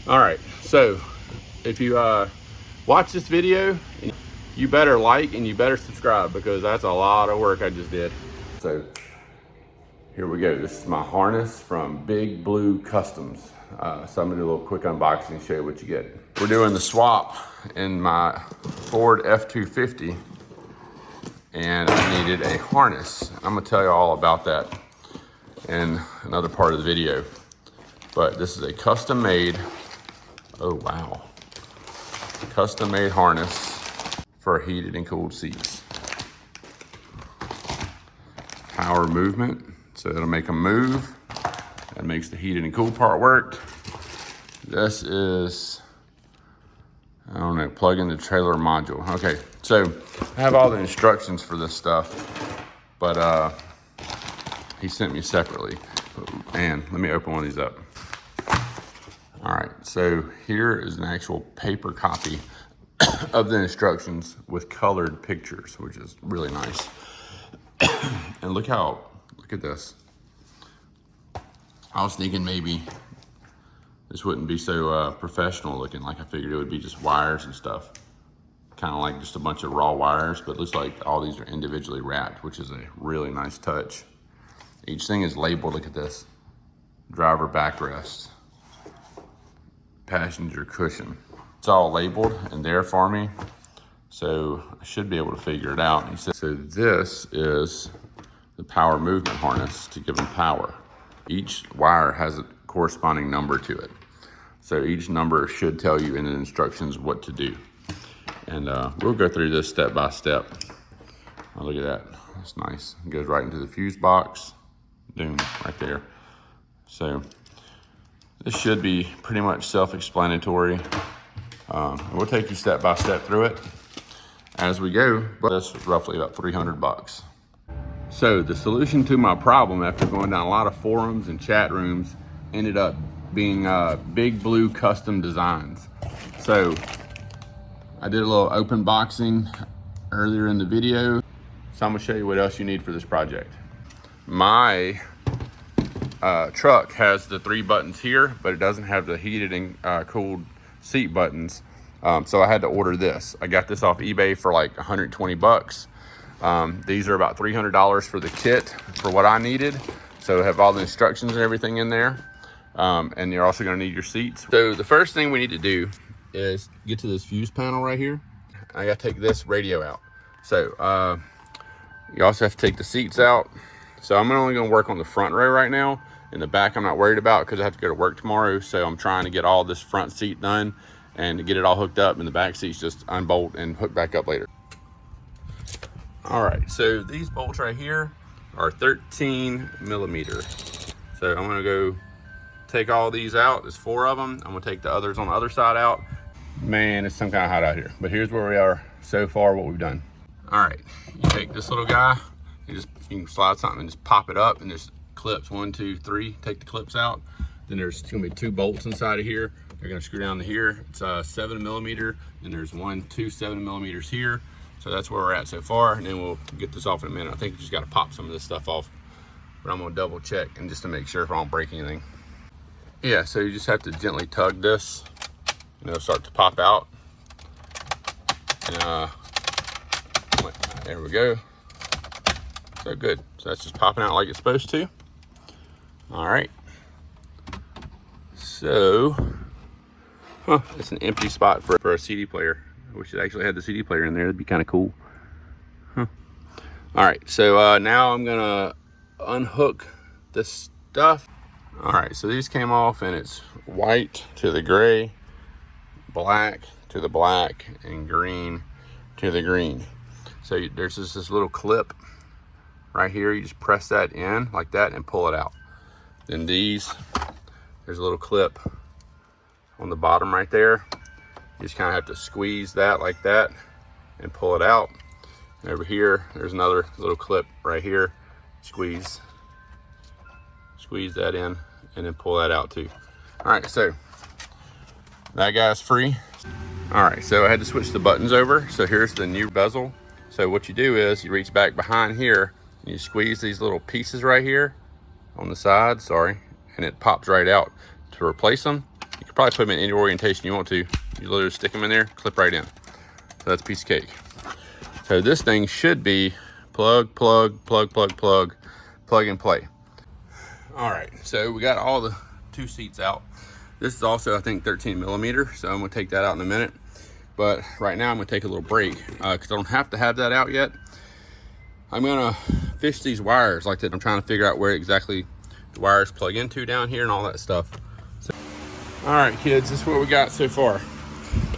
All right, so if you watch this video, you better like and you better subscribe, because that's a lot of work I just did. So here we go. This is my harness from Big Blue Customs. So I'm gonna do a little quick unboxing and show you what you get. We're doing the swap in my Ford F250, and I needed a harness. I'm gonna tell you all about that in another part of the video. But this is a custom made, oh wow, custom made harness for heated and cooled seats. Power movement, so it'll make them move. That makes the heated and cool part work. This is, I don't know, plug in the trailer module. Okay, so I have all the instructions for this stuff, but he sent me separately. And let me open one of these up. All right, so here is an actual paper copy of the instructions with colored pictures, which is really nice. And look at this. I was thinking maybe this wouldn't be so professional looking. Like I figured it would be just wires and stuff. Kind of like just a bunch of raw wires, but it looks like all these are individually wrapped, which is a really nice touch. Each thing is labeled, look at this. Driver backrest, passenger cushion. It's all labeled and there for me, so I should be able to figure it out. He said, so this is the power movement harness to give them power. Each wire has a corresponding number to it. So each number should tell you in the instructions what to do. And we'll go through this step by step. Oh, look at that, that's nice. It goes right into the fuse box. Boom, right there. So this should be pretty much self-explanatory. We'll take you step by step through it as we go, but this was roughly about 300 bucks. So the solution to my problem, after going down a lot of forums and chat rooms, ended up being Big Blue Custom Designs. So I did a little open boxing earlier in the video. So I'm gonna show you what else you need for this project. My truck has the 3 buttons here, but it doesn't have the heated and cooled seat buttons. So I had to order this. I got this off eBay for like 120 bucks. These are about $300 for the kit for what I needed. So I have all the instructions and everything in there. And you're also gonna need your seats. So the first thing we need to do is get to this fuse panel right here. I gotta take this radio out. So you also have to take the seats out. So I'm only gonna work on the front row right now. In the back, I'm not worried about because I have to go to work tomorrow. So I'm trying to get all this front seat done and to get it all hooked up, and the back seats just unbolt and hook back up later. All right, so these bolts right here are 13 millimeters. So I'm gonna go take all these out. There's 4 of them. I'm gonna take the others on the other side out. Man, it's some kind of hot out here, but here's where we are so far, what we've done. All right, you take this little guy, you can slide something and just pop it up, and there's clips, 1, 2, 3, take the clips out. Then there's gonna be 2 bolts inside of here. They're gonna screw down to here. It's 7 millimeter, and there's 1, 2, 7 millimeters here. So that's where we're at so far, and then we'll get this off in a minute. I think we just gotta pop some of this stuff off, but I'm gonna double check and just to make sure if I don't break anything. Yeah, so you just have to gently tug this, and it'll start to pop out. And there we go. So good. So that's just popping out like it's supposed to. All right. So, it's an empty spot for a CD player. I wish it actually had the CD player in there. That'd be kind of cool. All right, so now I'm gonna unhook this stuff. All right, so these came off, and it's white to the gray, black to the black, and green to the green. So there's just this little clip right here. You just press that in like that and pull it out. Then there's a little clip on the bottom right there. You just kind of have to squeeze that like that and pull it out. And over here, there's another little clip right here. Squeeze that in and then pull that out too. All right, so that guy's free. All right, so I had to switch the buttons over. So here's the new bezel. So what you do is you reach back behind here and you squeeze these little pieces right here on the side, and it pops right out. To replace them, You could probably put them in any orientation you want to. You literally stick them in there, clip right in. So that's a piece of cake. So this thing should be plug, plug, plug, plug, plug, plug and play. All right, so we got all the 2 seats out. This is also, I think, 13 millimeter, so I'm gonna take that out in a minute. But right now I'm gonna take a little break because I don't have to have that out yet. I'm gonna fish these wires like that. I'm trying to figure out where exactly the wires plug into down here and all that stuff. So, all right, kids, this is what we got so far.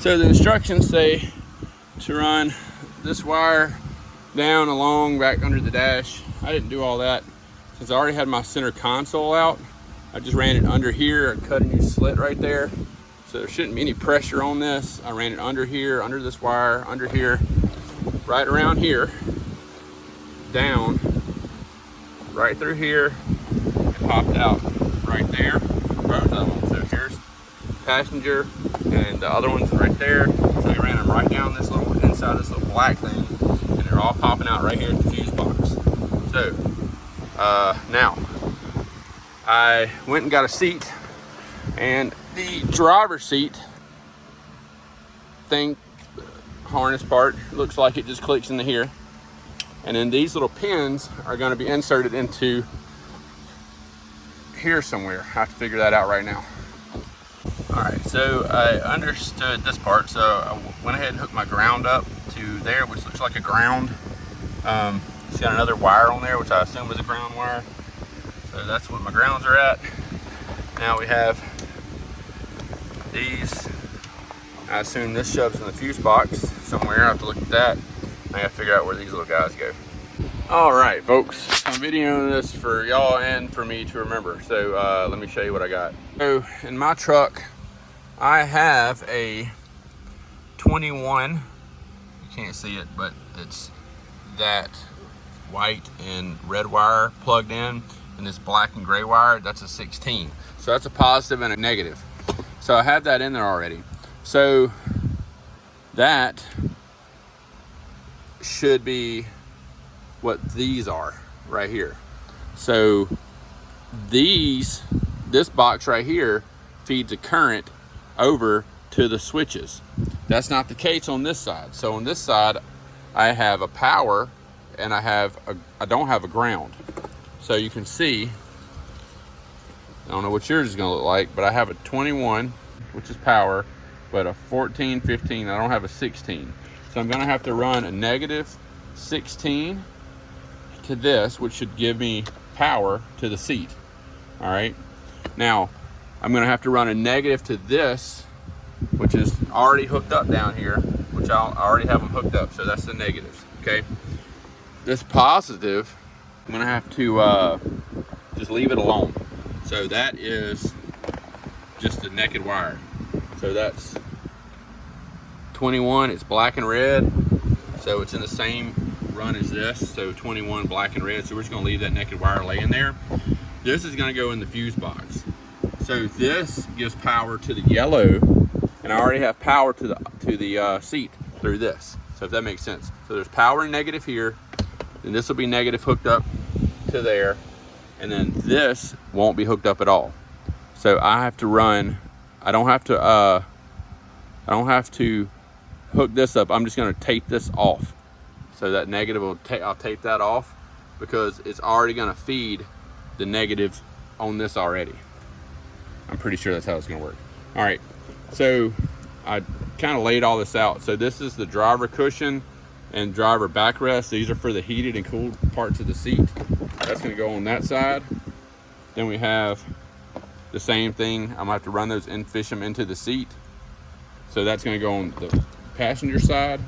So the instructions say to run this wire down along back under the dash. I didn't do all that since I already had my center console out. I just ran it under here and cut a new slit right there. So there shouldn't be any pressure on this. I ran it under here, under this wire, under here, right around here, down, right through here, and popped out right there. So here's passenger, and the other one's right there. So I ran them right down this little, inside this little black thing, and they're all popping out right here at the fuse box. So now I went and got a seat, and the driver's seat thing, harness part, looks like it just clicks into here. And then these little pins are going to be inserted into here somewhere. I have to figure that out right now. All right, so I understood this part, so I went ahead and hooked my ground up to there, which looks like a ground. It's got another wire on there, which I assume is a ground wire. So that's what my grounds are at. Now we have these. I assume this shoves in the fuse box somewhere. I have to look at that. I gotta figure out where these little guys go. All right, folks, I'm videoing this for y'all and for me to remember. So let me show you what I got. So in my truck, I have a 21, you can't see it, but it's that white and red wire plugged in, and this black and gray wire, that's a 16. So that's a positive and a negative. So I have that in there already. So that should be what these are right here. So this box right here feeds a current over to the switches. That's not the case on this side. So on this side, I have a power and I don't have a ground. So you can see, I don't know what yours is gonna look like, but I have a 21, which is power, but a 14, 15, I don't have a 16. So I'm gonna have to run a negative 16 to this, which should give me power to the seat. All right. Now, I'm gonna have to run a negative to this, which is already hooked up down here, which I already have them hooked up. So that's the negatives, okay? This positive, I'm gonna have to just leave it alone. So that is just a naked wire. So that's 21, it's black and red. So it's in the same run as this. So 21 black and red. So we're just gonna leave that naked wire laying there. This is gonna go in the fuse box. So this gives power to the yellow, and I already have power to the seat through this. So if that makes sense. So there's power and negative here, and this will be negative hooked up to there, and then this won't be hooked up at all. So I have to run, I don't have to hook this up. I'm just gonna tape this off. So that negative I'll tape that off because it's already gonna feed the negative on this already. I'm pretty sure that's how it's gonna work. All right, so I kind of laid all this out. So this is the driver cushion and driver backrest. These are for the heated and cooled parts of the seat. That's gonna go on that side. Then we have the same thing. I'm gonna have to run those and fish them into the seat. So that's gonna go on the passenger side.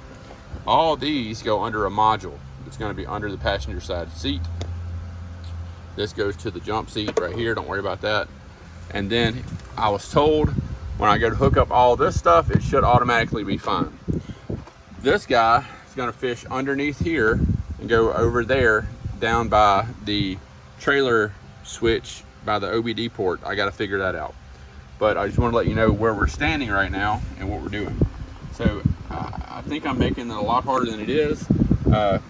All these go under a module. It's gonna be under the passenger side seat. This goes to the jump seat right here, don't worry about that. And then I was told when I go to hook up all this stuff, it should automatically be fine. This guy is gonna fish underneath here and go over there down by the trailer switch by the OBD port. I gotta figure that out. But I just wanna let you know where we're standing right now and what we're doing. So I think I'm making it a lot harder than it is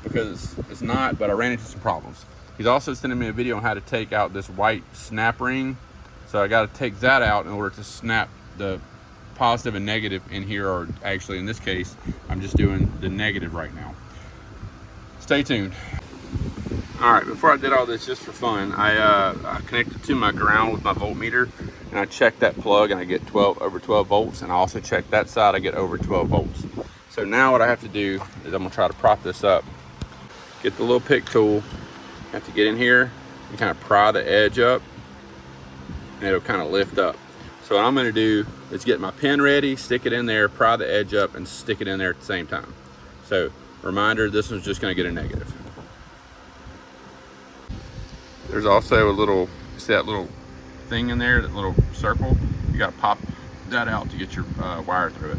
because it's not, but I ran into some problems. He's also sending me a video on how to take out this white snap ring. So I got to take that out in order to snap the positive and negative in here, or actually in this case, I'm just doing the negative right now. Stay tuned. All right, before I did all this just for fun, I connected to my ground with my voltmeter, and I checked that plug and I get over 12 volts, and I also checked that side, I get over 12 volts. So now what I have to do is I'm gonna try to prop this up. Get the little pick tool, have to get in here and kind of pry the edge up, and it'll kind of lift up. So what I'm gonna do is get my pin ready, stick it in there, pry the edge up, and stick it in there at the same time. So reminder, this one's just gonna get a negative. There's also a little, see that little thing in there, that little circle? You gotta pop that out to get your wire through it.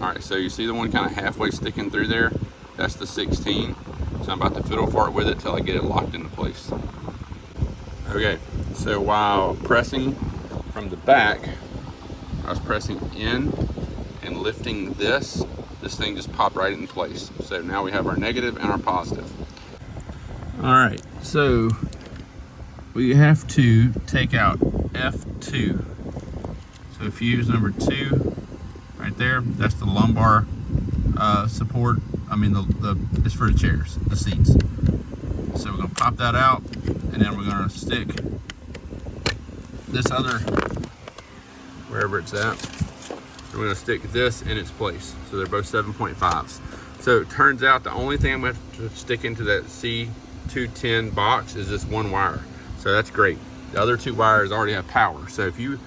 All right, so you see the one kind of halfway sticking through there? That's the 16. So I'm about to fiddle fart with it till I get it locked into place. Okay, so while pressing from the back, I was pressing in and lifting this thing just popped right in place. So now we have our negative and our positive. All right, so we have to take out F2. So fuse number 2 right there, that's the lumbar support. I mean, it's for the chairs, the seats. So we're gonna pop that out, and then we're gonna stick this other, wherever it's at, we're gonna stick this in its place. So they're both 7.5s. So it turns out the only thing I'm gonna have to stick into that C210 box is this one wire. So that's great. The other 2 wires already have power. So if you're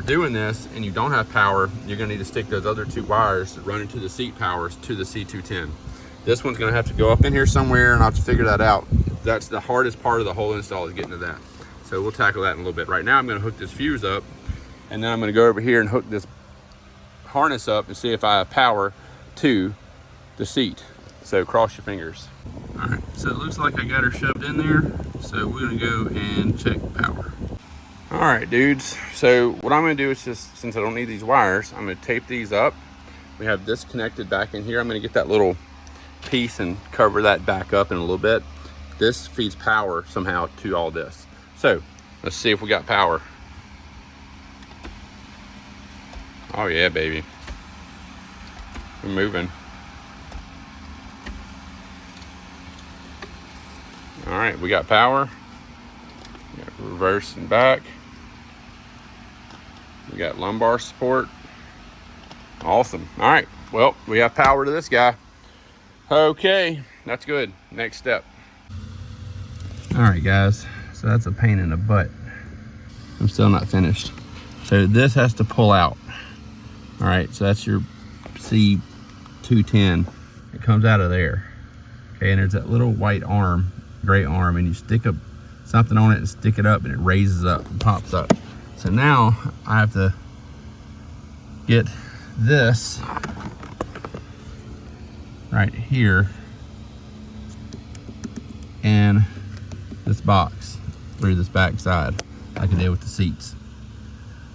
doing this and you don't have power, you're gonna need to stick those other 2 wires that run into the seat powers to the C210. This one's gonna have to go up in here somewhere, and I'll have to figure that out. That's the hardest part of the whole install, is getting to that. So we'll tackle that in a little bit. Right now I'm gonna hook this fuse up, and then I'm gonna go over here and hook this harness up and see if I have power to the seat. So cross your fingers. All right, so it looks like I got her shoved in there. So we're gonna go and check power. All right, dudes. So what I'm gonna do is just, since I don't need these wires, I'm gonna tape these up. We have this connected back in here. I'm gonna get that little piece and cover that back up in a little bit. This feeds power somehow to all this. So let's see if we got power. Oh yeah, baby. We're moving. All right, we got power. We got reverse and back. We got lumbar support. Awesome. All right, well, we have power to this guy. Okay, that's good. Next step. All right, guys, so that's a pain in the butt. I'm still not finished. So this has to pull out. All right, so that's your C210. It comes out of there. Okay, and there's that little white arm, gray arm, and you stick up something on it and stick it up, and it raises up and pops up. So now I have to get this right here in this box through this back side, like I did with the seats.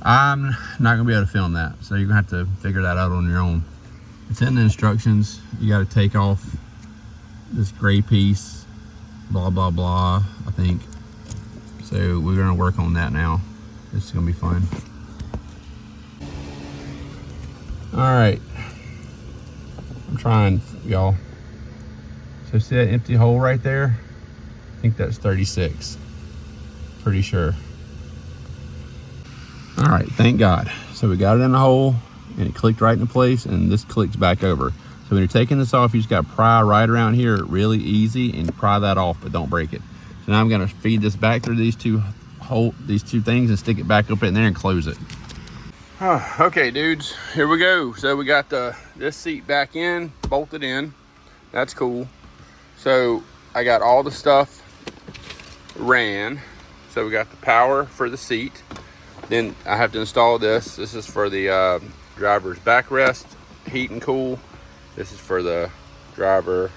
I'm not gonna be able to film that, so you're gonna have to figure that out on your own. It's in the instructions. You got to take off this gray piece, blah blah blah, I think. So we're gonna work on that now. This is gonna be fun. All right, I'm trying, y'all. So see that empty hole right there? I think that's 36, pretty sure. All right, thank God. So we got it in the hole, and it clicked right into place, and this clicks back over. So when you're taking this off, you just gotta pry right around here really easy and pry that off, but don't break it. So now I'm gonna feed this back through these two things and stick it back up in there and close it. Okay, dudes, here we go. So we got this seat back in, bolted in. That's cool. So I got all the stuff ran. So we got the power for the seat. Then I have to install this. This is for the driver's backrest, heat and cool. This is for the driver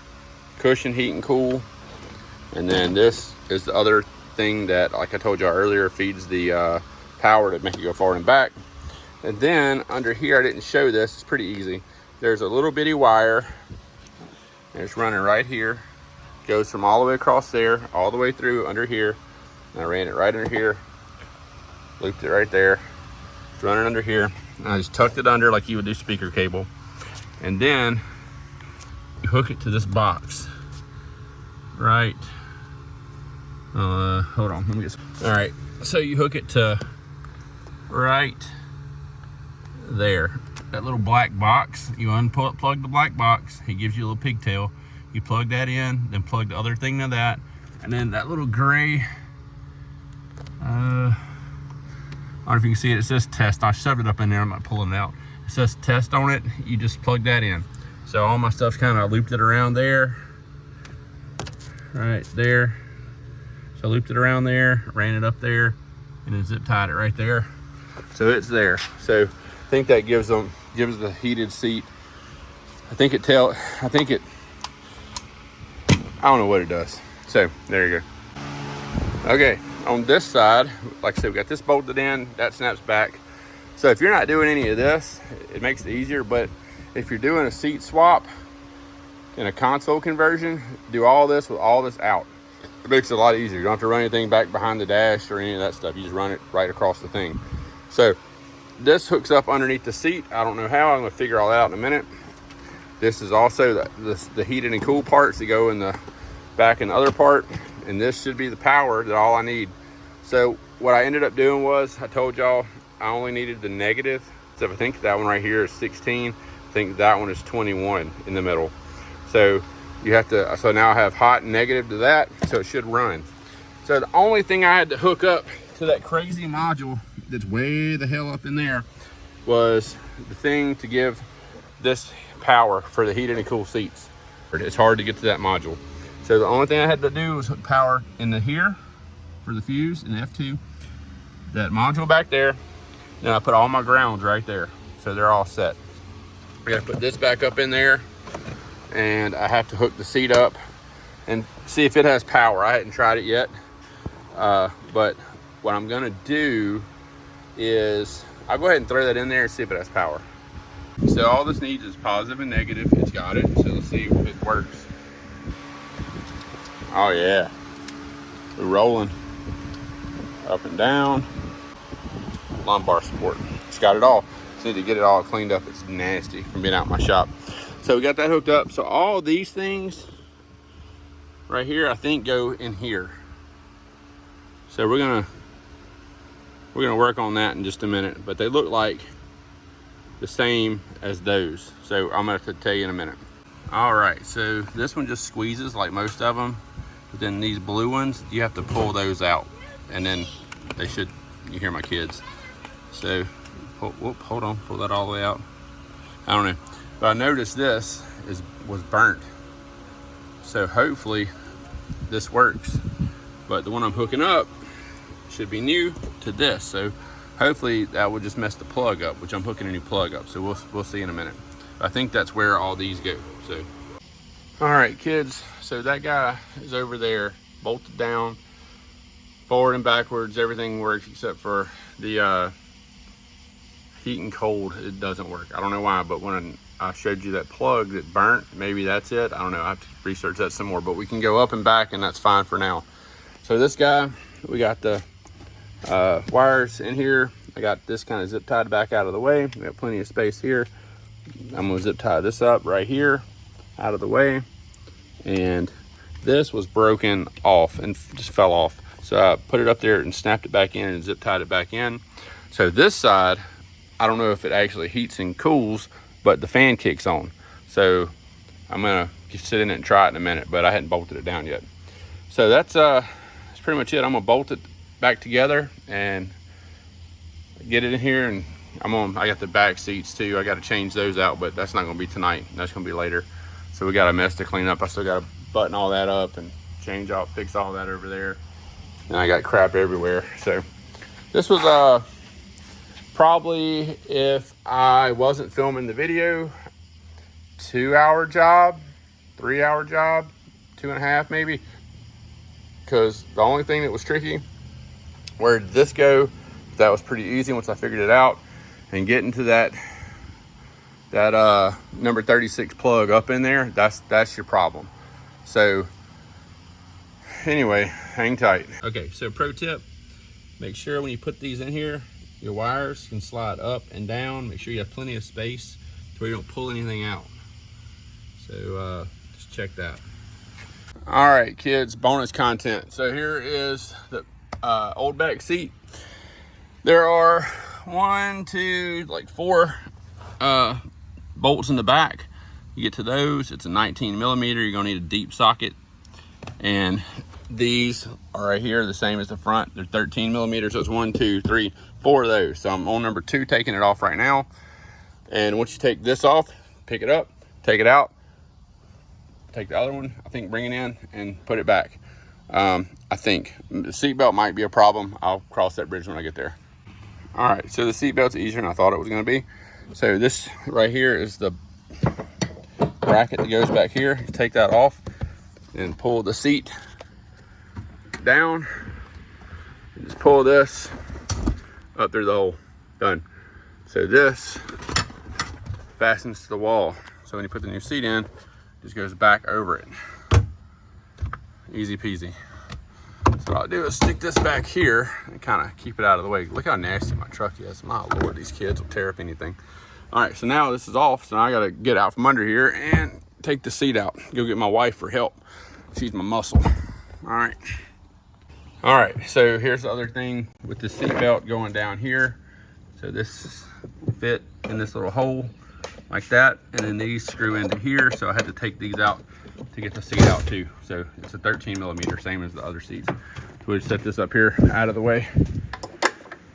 cushion, heat and cool. And then this is the other thing that, like I told y'all earlier, feeds the power to make it go forward and back. And then under here, I didn't show this, it's pretty easy. There's a little bitty wire, and it's running right here. Goes from all the way across there, all the way through under here. And I ran it right under here, looped it right there, Just run it under here. And I just tucked it under like you would do speaker cable. And then you hook it to this box. Right. Hold on, let me just. All right, so you hook it to right there. That little black box, you unplug the black box, it gives you a little pigtail. You plug that in, then plug the other thing to that. And then that little gray, I don't know if you can see it, it says test. I shoved it up in there, I'm not pulling it out. It says test on it, you just plug that in. So all my stuff's kind of looped it around there, right there. So I looped it around there, ran it up there, and then zip tied it right there. So it's there. So I think that gives the heated seat. I don't know what it does. So there you go. Okay, on this side, like I said, we got this bolted in, that snaps back. So if you're not doing any of this, it makes it easier. But if you're doing a seat swap and a console conversion, do all this with all this out. It makes it a lot easier. You don't have to run anything back behind the dash or any of that stuff. You just run it right across the thing. So this hooks up underneath the seat. I don't know how. I'm going to figure all that out in a minute. This is also the heated and cool parts that go in the back in the other part. And this should be the power that all I need. So what I ended up doing was, I told y'all I only needed the negative. So I think that one right here is 16. I think that one is 21 in the middle. So you have to, so now I have hot and negative to that, so it should run. So the only thing I had to hook up to that crazy module that's way the hell up in there was the thing to give this power for the heated and cool seats. It's hard to get to that module. So the only thing I had to do was hook power in the here for the fuse and the F2, that module back there. Then I put all my grounds right there. So they're all set. I gotta put this back up in there, and I have to hook the seat up and see if it has power. I hadn't tried it yet, but what I'm gonna do is I'll go ahead and throw that in there and see if it has power. So all this needs is positive and negative. It's got it, so let's see if it works. Oh yeah, we're rolling up and down. Lumbar support, it's got it all. Just need to get it all cleaned up. It's nasty from being out in my shop. So we got that hooked up. So all these things right here, I think, go in here. So we're gonna work on that in just a minute, but they look like the same as those. So I'm gonna have to tell you in a minute. All right, so this one just squeezes like most of them, but then these blue ones, you have to pull those out, and then they should, you hear my kids. So, whoop, hold on, pull that all the way out. I don't know. But I noticed this was burnt. So hopefully this works. But the one I'm hooking up should be new to this. So hopefully that will just mess the plug up, which I'm hooking a new plug up. So we'll see in a minute. I think that's where all these go. So, all right, kids. So that guy is over there, bolted down, forward and backwards. Everything works except for the heat and cold. It doesn't work. I don't know why, but when I showed you that plug that burnt, maybe that's it. I don't know. I have to research that some more, but we can go up and back, and that's fine for now. So this guy, we got the wires in here. I got this kind of zip tied back out of the way. We got plenty of space here. I'm gonna zip tie this up right here out of the way. And this was broken off and just fell off. So I put it up there and snapped it back in and zip tied it back in. So this side, I don't know if it actually heats and cools, but the fan kicks on. So I'm gonna sit in it and try it in a minute, but I hadn't bolted it down yet. So that's pretty much it. I'm gonna bolt it back together and get it in here, and I got the back seats too. I gotta change those out, but that's not gonna be tonight. That's gonna be later. So we got a mess to clean up. I still gotta button all that up and fix all that over there. And I got crap everywhere. So this was probably, if I wasn't filming the video, 2-hour job, 3-hour job, 2.5 maybe. Because the only thing that was tricky, where did this go? That was pretty easy once I figured it out. And getting to that number 36 plug up in there, that's your problem. So anyway, hang tight. Okay, so pro tip, make sure when you put these in here, your wires can slide up and down. Make sure you have plenty of space to where you don't pull anything out. So just check that. All right, kids, bonus content. So here is the old back seat. There are 1, 2, like 4 bolts in the back. You get to those, it's a 19 millimeter. You're gonna need a deep socket. And these are right here, the same as the front. They're 13 millimeters, so it's 1, 2, 3, 4 of those. So I'm on number 2, taking it off right now. And once you take this off, pick it up, take it out, take the other one, I think bring it in and put it back. I think the seatbelt might be a problem. I'll cross that bridge when I get there. All right, so the seatbelt's easier than I thought it was gonna be. So this right here is the bracket that goes back here. Take that off and pull the seat down. And just pull this up through the hole. Done. So this fastens to the wall. So when you put the new seat in, it just goes back over it. Easy peasy. So what I'll do is stick this back here and kind of keep it out of the way. Look how nasty my truck is. My Lord, these kids will tear up anything. All right, so now this is off. So now I gotta get out from under here and take the seat out. Go get my wife for help. She's my muscle. All right. All right, so here's the other thing with the seat belt going down here. So this fit in this little hole like that. And then these screw into here. So I had to take these out to get the seat out too. So it's a 13 millimeter, same as the other seats. So we'll just set this up here out of the way.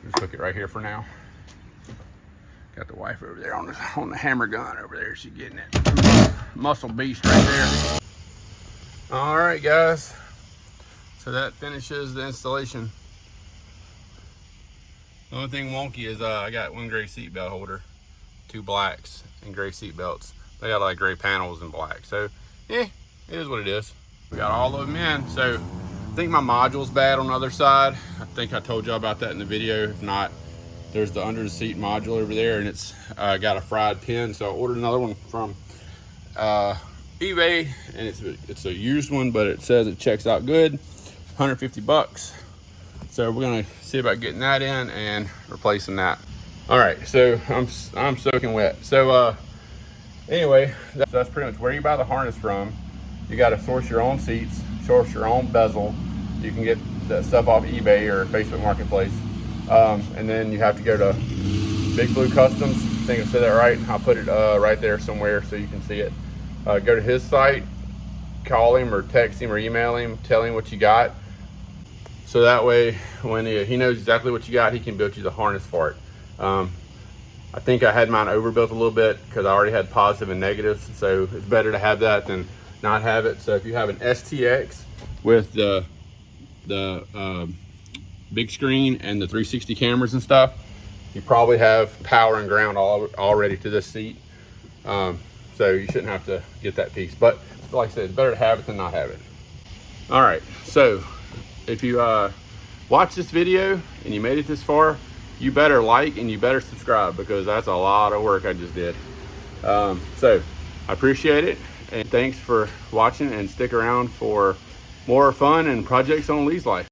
Just hook it right here for now. Got the wife over there on the hammer gun over there. She's getting it. Muscle beast right there. All right, guys. So that finishes the installation. The only thing wonky is I got one gray seat belt holder, 2 blacks, and gray seat belts. They got like gray panels and black. So yeah, it is what it is. We got all of them in. So I think my module's bad on the other side. I think I told y'all about that in the video. If not, there's the under the seat module over there, and it's got a fried pin. So I ordered another one from eBay, and it's a used one, but it says it checks out good. 150 bucks. So we're gonna see about getting that in and replacing that. All right, so I'm soaking wet. So anyway, that's pretty much where you buy the harness from. You got to source your own seats, source your own bezel. You can get that stuff off eBay or Facebook Marketplace. And then you have to go to Big Blue Customs. I think I said that right. I'll put it right there somewhere so you can see it. Go to his site, call him or text him or email him, tell him what you got. So that way, when he knows exactly what you got, he can build you the harness for it. I think I had mine overbuilt a little bit because I already had positive and negatives. So it's better to have that than not have it. So if you have an STX with the big screen and the 360 cameras and stuff, you probably have power and ground already to this seat. So you shouldn't have to get that piece. But like I said, it's better to have it than not have it. All right, so if you watch this video and you made it this far, you better like and you better subscribe because that's a lot of work I just did. So I appreciate it, and thanks for watching, and stick around for more fun and projects on Lee's life.